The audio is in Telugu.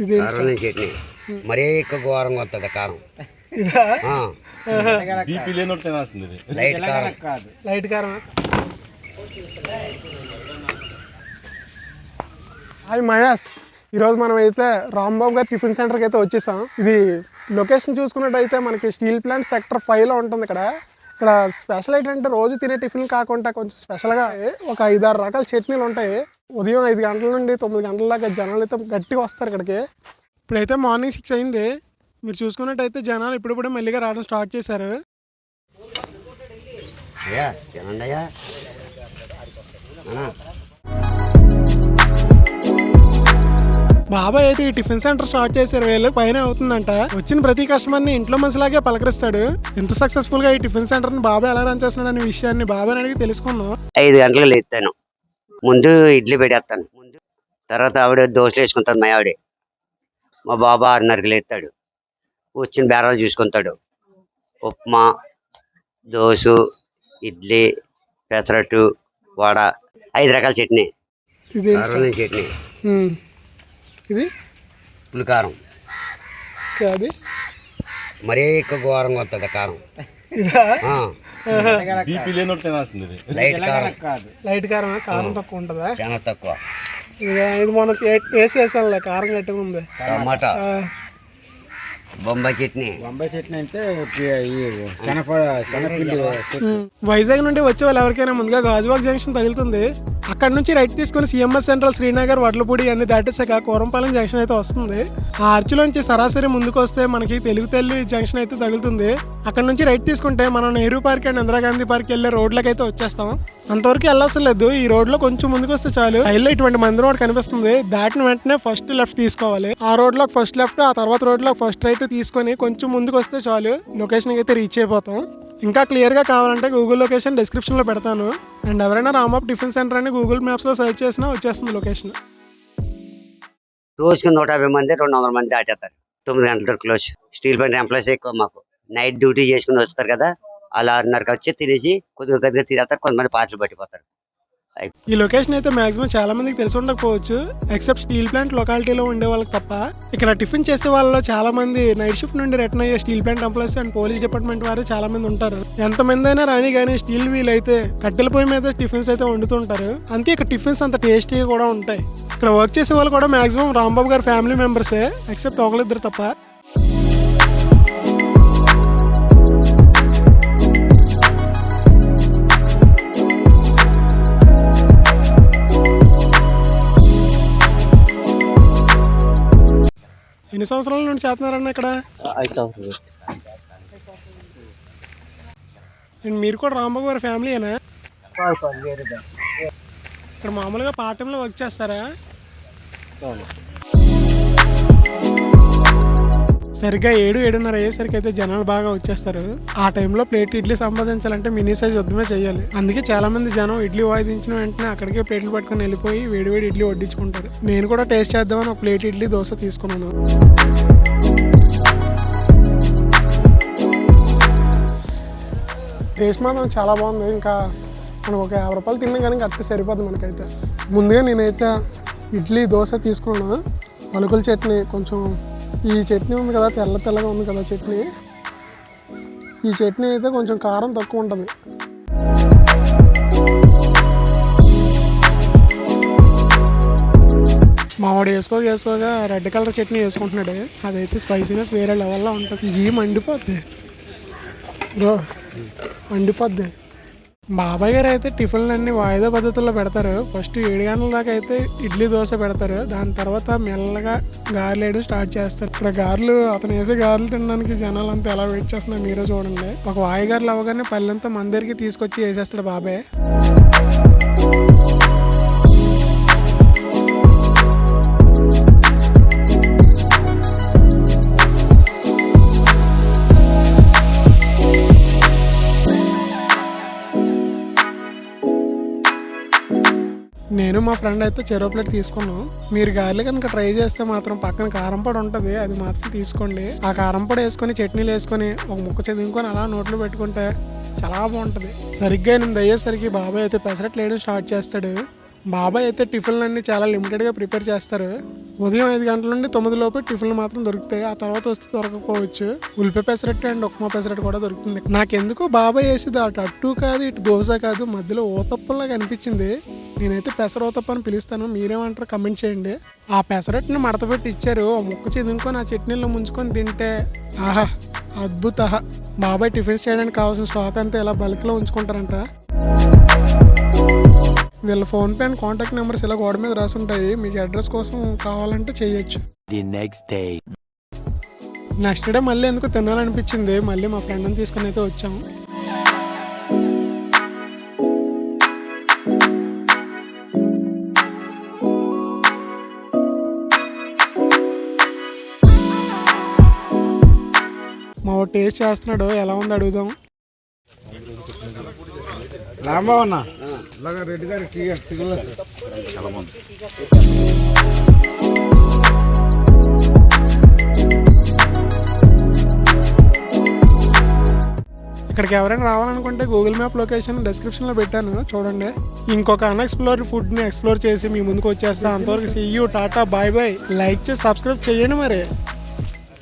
ఇది కారం చట్నీ మరీ ఎక్కువ ఘోరంగా వస్తుంది కారం. లైట్ కారం కాదు, లైట్ కారం. హాయ్ మయాస్, ఈరోజు మనం అయితే రాంబాబు గారి టిఫిన్ సెంటర్కి అయితే వచ్చేసాం. ఇది లొకేషన్ చూసుకున్నట్టయితే మనకి స్టీల్ ప్లాంట్ సెక్టర్ 5లో ఉంటుంది. ఇక్కడ స్పెషల్ ఏంటంటే రోజు తినే టిఫిన్ కాకుండా కొంచెం స్పెషల్గా ఒక 5-6 రకాల చట్నీలు ఉంటాయి. ఉదయం 5 గంటల నుండి 9 గంటల దాకా జనాలు అయితే గట్టిగా వస్తారు ఇక్కడికి. ఇప్పుడైతే మార్నింగ్ 6 అయింది. మీరు చూసుకున్నట్టయితే జనాలు ఇప్పుడిప్పుడే మెల్లిగా రావడం స్టార్ట్ చేశారు. అయ్యా తినండి అయ్యా. బాబాయ్ అయితే ఈ టిఫిన్ సెంటర్ స్టార్ట్ చేశారు. వేలు పైన అవుతుందంట. వచ్చిన ప్రతి కస్టమర్ని ఇంట్లో మనిషిలాగే పలకరిస్తాడు. ఎంత సక్సెస్ఫుల్ గా ఈ టిఫిన్ సెంటర్ ని బాబాయ్ ఎలా రన్ చేస్తున్నాడు అనే విషయాన్ని బాబాయ్ అడిగి తెలుసుకుందాం. 5 గంటలకు లేస్తాను. ముందు ఇడ్లీ పెట్టేస్తాను. తర్వాత ఆవిడ దోశలు వేసుకుంటాను. మా ఆవిడ మా బాబా 6:30కి లేస్తాడు. వచ్చిన బేరాలు చూసుకుంటాడు. ఉప్మా, దోశ, ఇడ్లీ, పెసరట్టు, వడ, 5 రకాల చట్నీ. ఇది చట్నీ, ఇది పులికారం. అది మరీ ఎక్కువ ఘోరంగా వస్తుంది కారం. లైట్ కారం కాదు, లైట్ కారం. కారం తక్కువ ఉంటుందా? చాలా తక్కువ. ఇది మనం టేస్ట్ చేసాంలే, కారం గట్టిగా ఉంది. టమాటా, బొంబాయి చట్నీ అంటే వైజాగ్ నుండి వచ్చే వాళ్ళు ఎవరికైనా ముందుగా గాజువాక్ జంక్షన్ తగులుతుంది. అక్కడ నుంచి రైట్ తీసుకుని సిఎంఎస్ సెంట్రల్, శ్రీనగర్, వడ్లపూడి అన్ని దాటేసాక కోరంపాలెం జంక్షన్ అయితే వస్తుంది. ఆ ఆర్చిలోంచి సరాసరి ముందుకు వస్తే మనకి తెలుగు తల్లి జంక్షన్ అయితే తగులుతుంది. అక్కడ నుంచి రైట్ తీసుకుంటే మనం Nehru park and Indira Gandhi park వెళ్ళే రోడ్లకి అయితే వచ్చేస్తాం. అంతవరకు వెళ్ళవసరం లేదు. ఈ రోడ్ లో కొంచెం ముందుకు వస్తే చాలు హైలో ఇటువంటి మందిరం ఒకటి కనిపిస్తుంది. దాటిన వెంటనే ఫస్ట్ లెఫ్ట్ తీసుకోవాలి. ఆ రోడ్ లో ఫస్ట్ లెఫ్ట్, ఆ తర్వాత రోడ్ లో ఫస్ట్ రైట్ తీసుకొని కొంచెం ముందుకు వస్తే చాలు లొకేషన్ అయితే రీచ్ అయిపోతాం. ఇంకా క్లియర్ గా కావాలంటే గూగుల్ లొకేషన్ డిస్క్రిప్షన్ లో పెడతాను. అండ్ ఎవరైనా రాంబాబు టిఫిన్ సెంటర్ అని గూగుల్ మ్యాప్స్ లో సెర్చ్ చేసినా వచ్చేస్తుంది లొకేషన్. రోజుకి 150 మంది 200 మంది దాటేస్తారు. 9 గంటల క్లోజ్. స్టీల్ ప్లాంట్ ఎంప్లాయీస్ ఎక్కువ. మాకు నైట్ డ్యూటీ చేసుకుని వస్తారు కదా, అలా 6:30కి వచ్చి తినేసి కొద్దిగా తినేస్తారు. కొంతమంది పార్సల్ పట్టిపోతారు. ఈ లొకేషన్ అయితే మాక్సిమం చాలా మందికి తెలిసి ఉండకపోవచ్చు, ఎక్సెప్ట్ స్టీల్ ప్లాంట్ లొకాలిటీలో ఉండే వాళ్ళకి తప్ప. ఇక్కడ టిఫిన్ చేసే వాళ్ళలో చాలా మంది నైట్ షిఫ్ట్ నుండి రిటర్న్ అయ్యే steel plant employees and police department వారు చాలా మంది ఉంటారు. ఎంతమంది అయినా రాని కానీ స్టీల్ వీల్ అయితే కట్టెల పొయ్యి మీద టిఫిన్స్ అయితే వండుతుంటారు. అంతే ఇక్కడ టిఫిన్స్ అంత టేస్టీగా కూడా ఉంటాయి. ఇక్కడ వర్క్ చేసే వాళ్ళు కూడా మాక్సిమం రాంబాబు గారి ఫ్యామిలీ మెంబర్సే, ఎక్సెప్ట్ ఒకరిద్దరు తప్ప. ఎన్ని సంవత్సరాల నుండి చేస్తున్నారన్న ఇక్కడ? 5 సంవత్సరాలు. మీరు కూడా రాంబాబు గారి ఫ్యామిలీనా? ఇక్కడ మామూలుగా పార్ట్ టైంలో వర్క్ చేస్తారా? సరిగ్గా 7-7:30 అయ్యేసరికి అయితే జనాలు బాగా వచ్చేస్తారు. ఆ టైంలో ప్లేట్ ఇడ్లీ సంపాదించాలంటే మినీ సైజ్ యుద్ధమే చేయాలి. అందుకే చాలా మంది జనం ఇడ్లీ వాయిదించిన వెంటనే అక్కడికే ప్లేట్లు పట్టుకొని వెళ్ళిపోయి వేడివేడి ఇడ్లీ వడ్డించుకుంటారు. నేను కూడా టేస్ట్ చేద్దామని ఒక ప్లేట్ ఇడ్లీ దోశ తీసుకున్నాను. టేస్ట్ మాత్రం చాలా బాగుంది. ఇంకా మనం ఒక 50 రూపాయలు తిన్నా కానీ కరెక్ట్ సరిపోద్ది మనకైతే. ముందుగా నేనైతే ఇడ్లీ దోశ తీసుకున్నాను. పలుకుల చట్నీ, కొంచెం ఈ చట్నీ ఉంది కదా, తెల్లగా ఉంది కదా చట్నీ, ఈ చట్నీ అయితే కొంచెం కారం తక్కువ ఉంటుంది. మావాడు వేసుకోగా రెడ్ కలర్ చట్నీ వేసుకుంటున్నాడు. అదైతే స్పైసీనెస్ వేరే లెవెల్లో ఉంటుంది. జీ మండిపోద్ది, మండిపోద్ది. బాబాయ్ గారు అయితే టిఫిన్లు అన్ని వాయిదా పద్ధతుల్లో పెడతారు. ఫస్ట్ 7 గంటల దాకా అయితే ఇడ్లీ దోశ పెడతారు. దాని తర్వాత మెల్లగా గారెలు వేయడం స్టార్ట్ చేస్తారు. ఇక్కడ గారెలు, అతను వేసే గారెలు తినడానికి జనాలు అంతా ఎలా వెయిట్ చేస్తున్నారు మీరే చూడండి. ఒక వాయి గారెలు అవ్వగానే పల్లెంతా మన దగ్గరికి తీసుకొచ్చి వేసేస్తాడు బాబాయ్. నేను మా ఫ్రెండ్ అయితే చెరో ప్లేట్ తీసుకున్నాం. మీరు గారెలు కనుక ట్రై చేస్తే మాత్రం పక్కన కారం పొడి ఉంటుంది, అది మాత్రం తీసుకోండి. ఆ కారం పొడి వేసుకొని చట్నీలు వేసుకొని ఒక ముక్క చదువుకొని అలా నోట్లో పెట్టుకుంటే చాలా బాగుంటుంది. సరిగ్గా 8 అయ్యేసరికి బాబాయ్ అయితే పెసరట్లు వేయడం స్టార్ట్ చేస్తాడు. బాబాయ్ అయితే టిఫిన్లు అన్నీ చాలా లిమిటెడ్గా ప్రిపేర్ చేస్తారు. ఉదయం 5 గంటల నుండి 9 లోపు టిఫిన్లు మాత్రం దొరుకుతాయి. ఆ తర్వాత వస్తే దొరకకపోవచ్చు. ఉల్లిపాయ పెసరట్టు అండ్ ఉప్మా పెసరట్టు కూడా దొరుకుతుంది. నాకెందుకో బాబాయ్ వేసేది అటు అట్టు కాదు, ఇటు దోశ కాదు, మధ్యలో ఊతప్పలాగా అనిపించింది. నేనైతే పెసర ఊతప్ప అని పిలుస్తాను, మీరేమంటారు కమెంట్ చేయండి. ఆ పెసరట్టుని మడత పెట్టి ఇచ్చారు. ఆ ముక్క చిదునుకొని ఆ చట్నీలో ముంచుకొని తింటే ఆహా అద్భుత. బాబాయ్ టిఫిన్స్ చేయడానికి కావాల్సిన స్టాక్ అంతా ఇలా బల్క్లో ఉంచుకుంటారంట. వీళ్ళ ఫోన్పే అండ్ కాంటాక్ట్ నెంబర్స్ ఇలా గోడ మీద రాసి ఉంటాయి. మీకు అడ్రస్ కోసం కావాలంటే చేయొచ్చు. నెక్స్ట్ డే మళ్ళీ ఎందుకు తినాలనిపించింది. మళ్ళీ మా ఫ్రెండ్ని తీసుకుని అయితే వచ్చాము. మా టేస్ట్ చేస్తున్నాడు, ఎలా ఉంది అడుగుదాం. రాంబాబు ఇలాగా రెడ్డి గారి చాలా బాగుంది. ఇక్కడికి ఎవరైనా రావాలనుకుంటే గూగుల్ మ్యాప్ లొకేషన్ డిస్క్రిప్షన్లో పెట్టాను, చూడండి. ఇంకొక అన్ఎక్స్ప్లోర్డ్ ఫుడ్ని ఎక్స్ప్లోర్ చేసి మీ ముందుకు వచ్చేస్తా. అంతవరకు see you, tata, bye bye. Like చేసి సబ్స్క్రైబ్ చేయండి మరి.